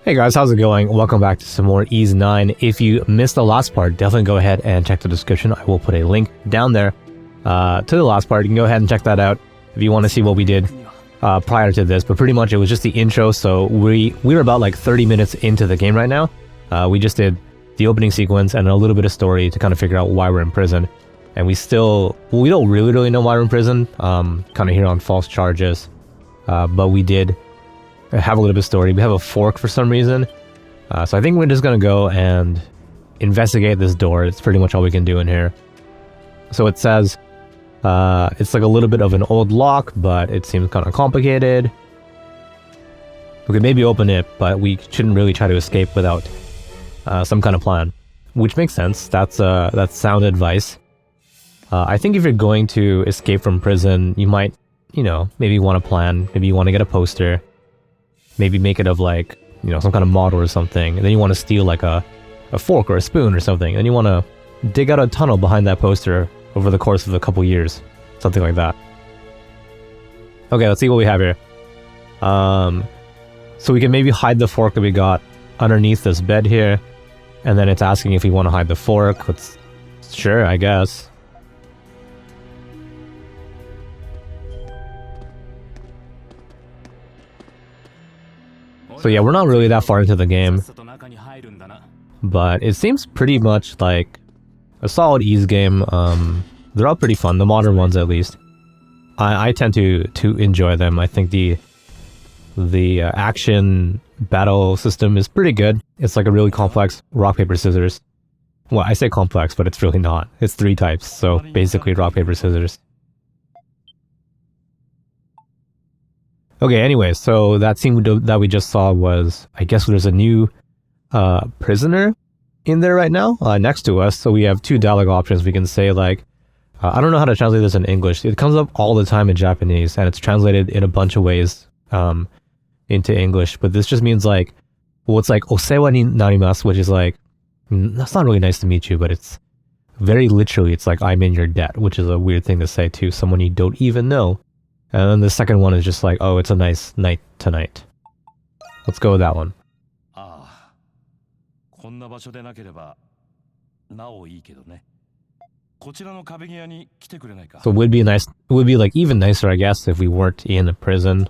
Hey guys, how's it going? Welcome back to some more Ys 9. If you missed the last part, definitely go ahead and check the description. I will put a link down there to the last part. You can go ahead and check that out if you want to see what we did prior to this. But pretty much it was just the intro, so we were about like 30 minutes into the game right now. We just did the opening sequence and a little bit of story to kind of figure out why we're in prison. And we don't really know why we're in prison, kind of here on false charges. But we did have a little bit of story. We have a fork for some reason. So I think we're just going to go and investigate this door. It's pretty much all we can do in here. So it says it's like a little bit of an old lock, but it seems kind of complicated. We could maybe open it, but we shouldn't really try to escape without some kind of plan. Which makes sense. That's sound advice. I think if you're going to escape from prison, you might, maybe want to plan. Maybe you want to get a poster. Maybe make it of like, some kind of model or something. And then you want to steal like a fork or a spoon or something. And you want to dig out a tunnel behind that poster over the course of a couple years. Something like that. Okay, let's see what we have here. So we can maybe hide the fork that we got underneath this bed here. And then it's asking if we want to hide the fork. Sure, I guess. So yeah, we're not really that far into the game, but it seems pretty much like a solid Ys game. They're all pretty fun, the modern ones at least. I tend to enjoy them. I think the action battle system is pretty good. It's like a really complex rock, paper, scissors. Well, I say complex, but it's really not. It's 3 types, so basically rock, paper, scissors. Okay, anyway, so that scene that we just saw was, I guess there's a new prisoner in there right now, next to us. So we have 2 dialogue options. We can say like, I don't know how to translate this in English. It comes up all the time in Japanese, and it's translated in a bunch of ways into English. But this just means like, well, it's like, osewa ni narimasu, which is like, that's not really nice to meet you, but it's very literally, it's like, I'm in your debt, which is a weird thing to say to someone you don't even know. And then the second one is just like, oh, it's a nice night tonight. Let's go with that one. So it would be nice, it would be like even nicer, I guess, if we weren't in a prison.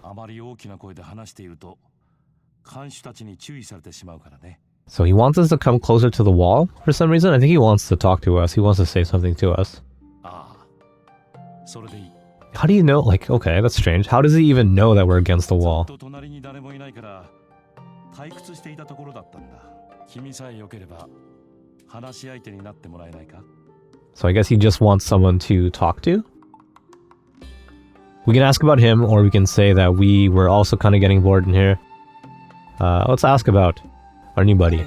So he wants us to come closer to the wall for some reason. I think he wants to talk to us. He wants to say something to us. How do you know? Like, okay, that's strange. How does he even know that we're against the wall? So I guess he just wants someone to talk to? We can ask about him, or we can say that we were also kind of getting bored in here. Let's ask about our new buddy.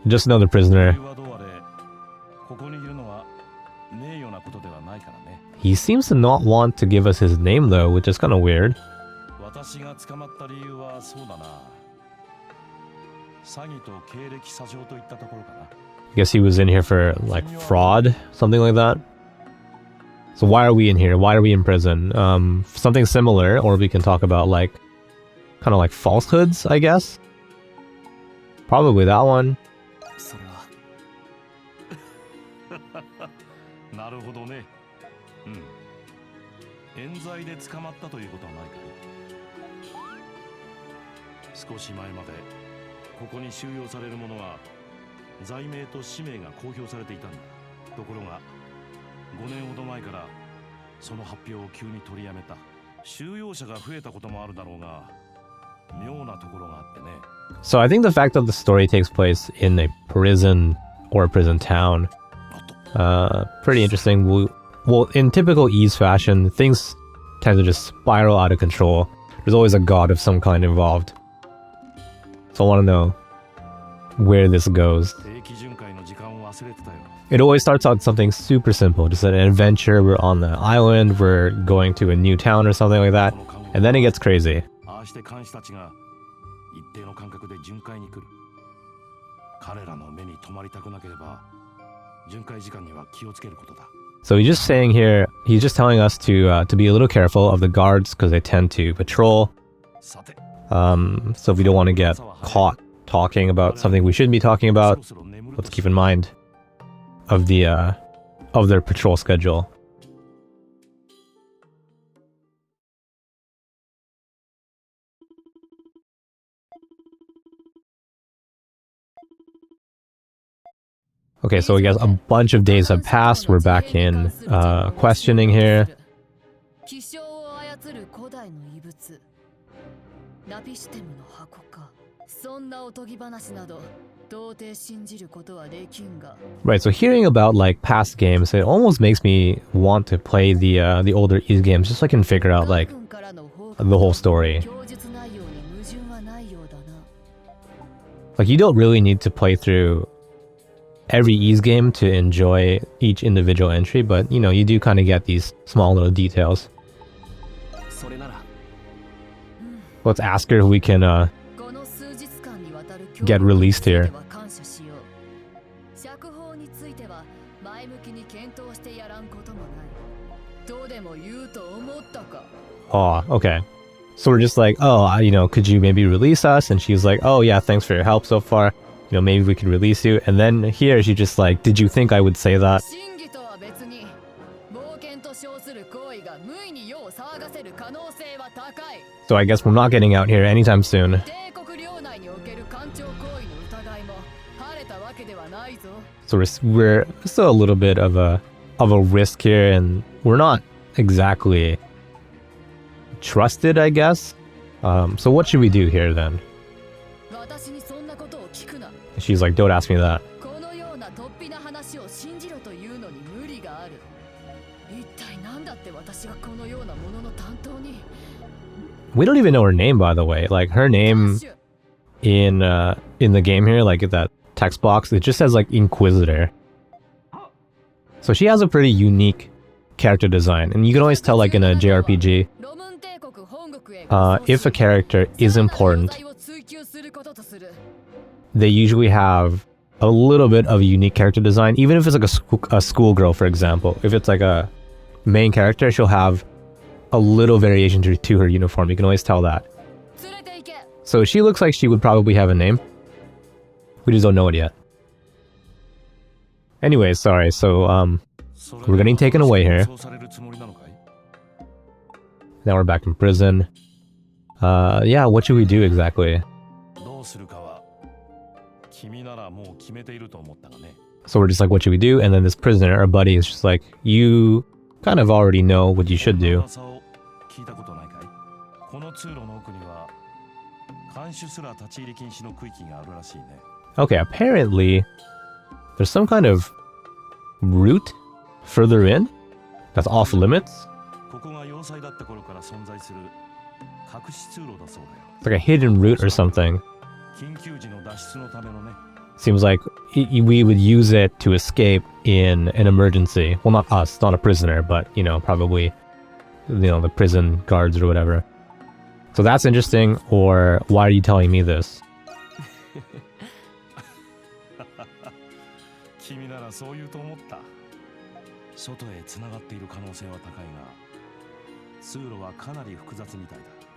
Just another prisoner. He seems to not want to give us his name though, which is kind of weird. I guess he was in here for like fraud, something like that. So why are we in here? Why are we in prison? Something similar, or we can talk about like kind of like falsehoods, I guess. Probably that one. So I think the fact that the story takes place in a prison or a prison town, pretty interesting. Well, in typical Ys fashion, things tend to just spiral out of control. There's always a god of some kind involved. So I want to know where this goes. It always starts out something super simple, just an adventure. We're on the island, we're going to a new town or something like that, and then it gets crazy. So he's just saying here, he's just telling us to be a little careful of the guards because they tend to patrol. So we don't want to get caught talking about something we shouldn't be talking about. Let's keep in mind of their patrol schedule. Okay, so I guess a bunch of days have passed. We're back in questioning here. Right, so hearing about like past games, it almost makes me want to play the older Ys games just so I can figure out like the whole story. Like you don't really need to play through every Ys game to enjoy each individual entry, but you know, you do kind of get these small little details. Let's ask her if we can get released here. Oh, okay. So we're just like, oh, you know, could you maybe release us? And she's like, oh yeah, thanks for your help so far. You know, maybe we could release you. And then here she's just like, did you think I would say that? So I guess we're not getting out here anytime soon. So we're still a little bit of a risk here, and we're not exactly trusted, I guess. So what should we do here then? She's like, don't ask me that. We don't even know her name, by the way. Like her name in the game here, like that text box, it just says like Inquisitor. So she has a pretty unique character design, and you can always tell like in a JRPG if a character is important, they usually have a little bit of a unique character design, even if it's like a schoolgirl, for example. If it's like a main character, she'll have a little variation to her uniform. You can always tell that. So she looks like she would probably have a name. We just don't know it yet. Anyways, sorry, so we're getting taken away here. Now we're back in prison. Yeah, what should we do exactly? So we're just like, what should we do? And then this prisoner, our buddy, is just like, you kind of already know what you should do. Okay, apparently there's some kind of route further in that's off limits. It's like a hidden route or something. Seems like we would use it to escape in an emergency. Well, not us, not a prisoner, but, you know, probably, you know, the prison guards or whatever. So that's interesting, or why are you telling me this?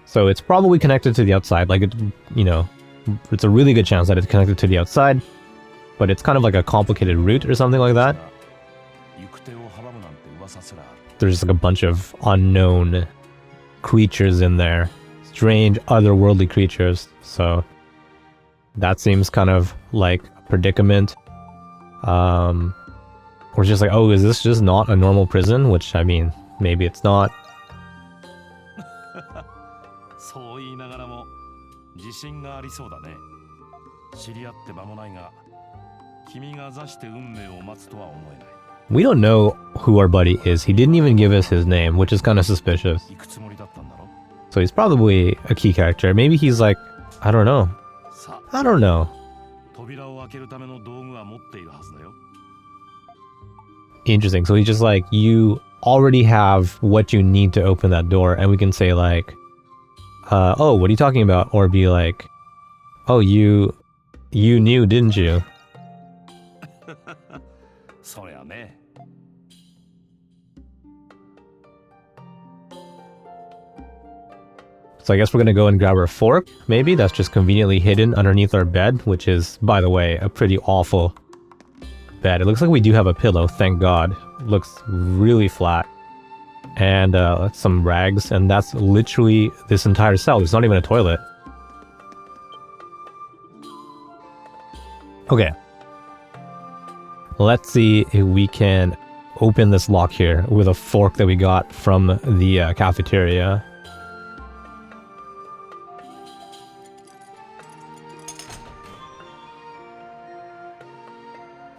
So it's probably connected to the outside, like, you know, it's a really good chance that it's connected to the outside, but it's kind of like a complicated route or something like that. There's like a bunch of unknown creatures in there, strange otherworldly creatures, so that seems kind of like a predicament. We're just like, oh, is this just not a normal prison? Which, I mean, maybe it's not. We don't know who our buddy is. He didn't even give us his name, which is kind of suspicious. So he's probably a key character. Maybe he's like, I don't know. I don't know. Interesting. So he's just like, you already have what you need to open that door, and we can say like, oh, what are you talking about? Or be like, oh, you knew, didn't you? So I guess we're gonna go and grab our fork, maybe, that's just conveniently hidden underneath our bed, which is, by the way, a pretty awful bed. It looks like we do have a pillow, thank God. It looks really flat. And some rags, and that's literally this entire cell. There's not even a toilet. Okay. Let's see if we can open this lock here with a fork that we got from the cafeteria.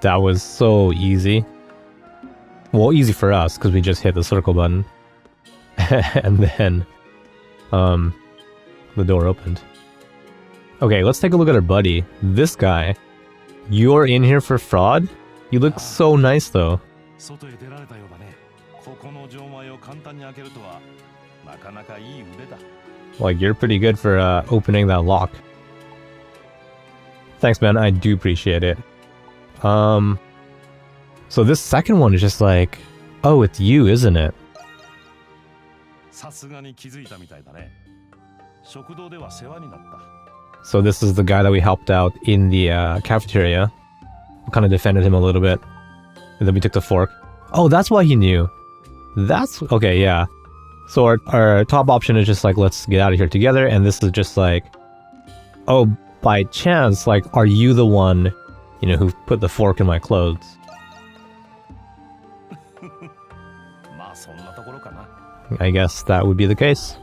That was so easy. Well, easy for us, because we just hit the circle button. And then, the door opened. Okay, let's take a look at our buddy. This guy. You're in here for fraud? You look so nice, though. Like, you're pretty good for, opening that lock. Thanks, man. I do appreciate it. So this second one is just like, oh, it's you, isn't it? So this is the guy that we helped out in the cafeteria. We kind of defended him a little bit. And then we took the fork. Oh, that's why he knew. That's... okay, yeah. So our top option is just like, let's get out of here together. And this is just like, oh, by chance, like, are you the one, you know, who put the fork in my clothes? I guess that would be the case.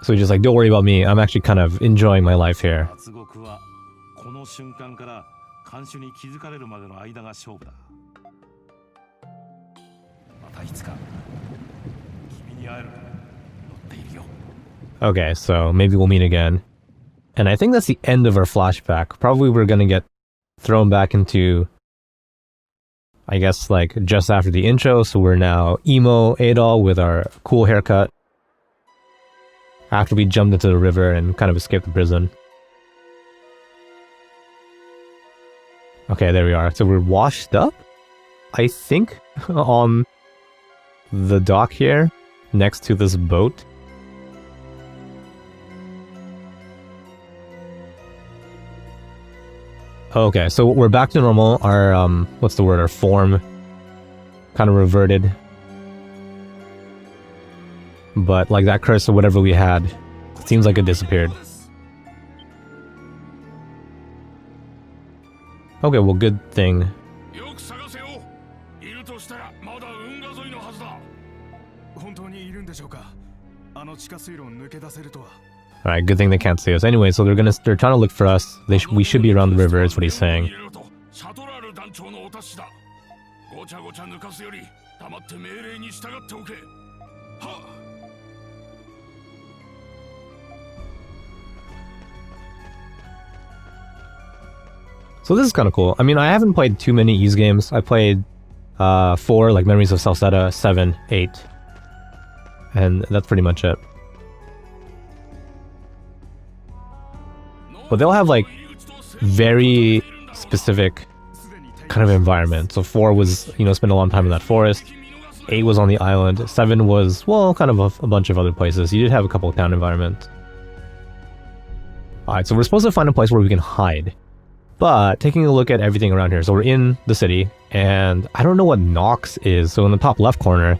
So he's just like, don't worry about me. I'm actually kind of enjoying my life here. Okay, so maybe we'll meet again. And I think that's the end of our flashback. Probably we're gonna get thrown back into, I guess, like, just after the intro, so we're now emo Adol with our cool haircut. After we jumped into the river and kind of escaped the prison. Okay, there we are. So we're washed up, I think, on the dock here, next to this boat. Okay, so we're back to normal. Our, what's the word? Our form kind of reverted. But, like, that curse or whatever we had, it seems like it disappeared. Okay, well, good thing. Alright, good thing they can't see us. Anyway, so they're trying to look for us. We should be around the river, is what he's saying. So this is kind of cool. I mean, I haven't played too many Ys games. I played 4, like Memories of Celceta, 7, 8. And that's pretty much it. But they'll have, like, very specific kind of environment. So 4 was, you know, spent a long time in that forest. 8 was on the island. 7 was, well, kind of a bunch of other places. You did have a couple of town environments. Alright, so we're supposed to find a place where we can hide. But taking a look at everything around here, so we're in the city, and I don't know what Nox is. So in the top left corner,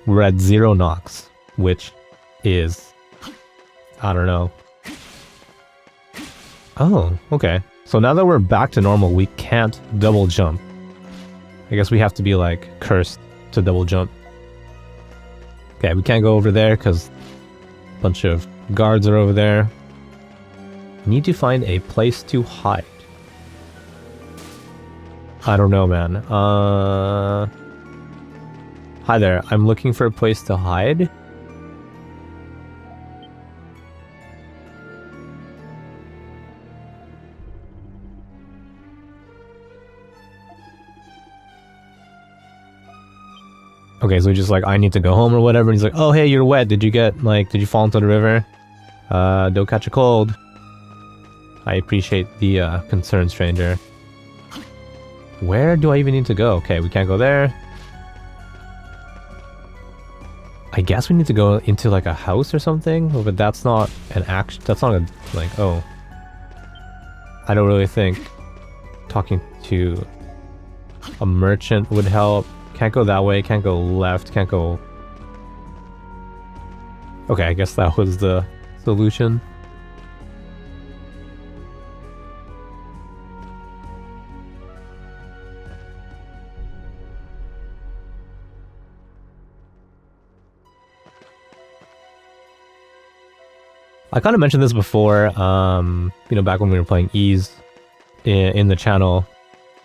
we're at 0 Nox, which is, I don't know. Oh, okay. So now that we're back to normal, we can't double jump. I guess we have to be, like, cursed to double jump. Okay, we can't go over there because a bunch of guards are over there. Need to find a place to hide. I don't know, man. Hi there. I'm looking for a place to hide. Okay, so he's just like, I need to go home or whatever. And he's like, oh, hey, you're wet. Did you fall into the river? Don't catch a cold. I appreciate the concern, stranger. Where do I even need to go? Okay, we can't go there. I guess we need to go into like a house or something, but that's not an action. That's not a, like, oh. I don't really think talking to a merchant would help. Can't go that way, can't go left, can't go... Okay, I guess that was the solution. I kind of mentioned this before, you know, back when we were playing Ease in the channel,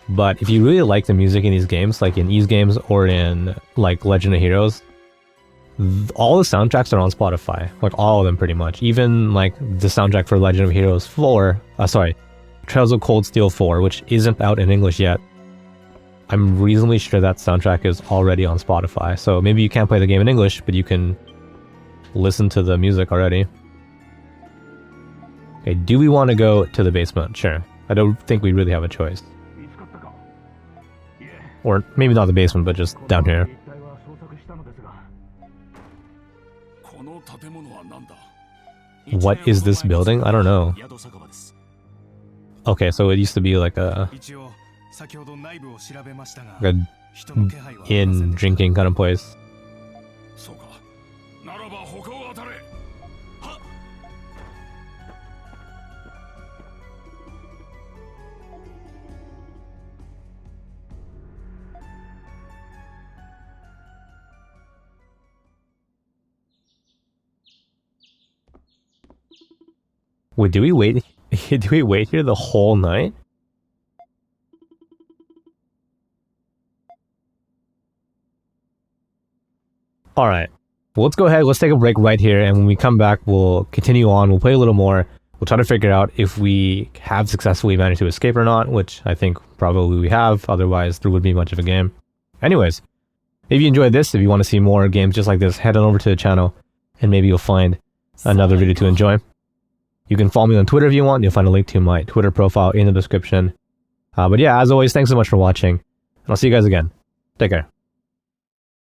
but if you really like the music in these games, like in Ease games or in like Legend of Heroes, all the soundtracks are on Spotify, like all of them pretty much. Even like the soundtrack for Legend of Heroes 4, Trails of Cold Steel 4, which isn't out in English yet. I'm reasonably sure that soundtrack is already on Spotify, so maybe you can't play the game in English, but you can listen to the music already. Okay, do we want to go to the basement? Sure. I don't think we really have a choice. Or maybe not the basement, but just down here. What is this building? I don't know. Okay, so it used to be like a inn drinking kind of place. Wait, do we wait? Do we wait here the whole night? All right. Well, let's go ahead. Let's take a break right here, and when we come back, we'll continue on. We'll play a little more. We'll try to figure out if we have successfully managed to escape or not, which I think probably we have. Otherwise, there would be much of a game. Anyways, if you enjoyed this, if you want to see more games just like this, head on over to the channel, and maybe you'll find another video to enjoy. You can follow me on Twitter if you want. You'll find a link to my Twitter profile in the description. But yeah, as always, thanks so much for watching. And I'll see you guys again. Take care.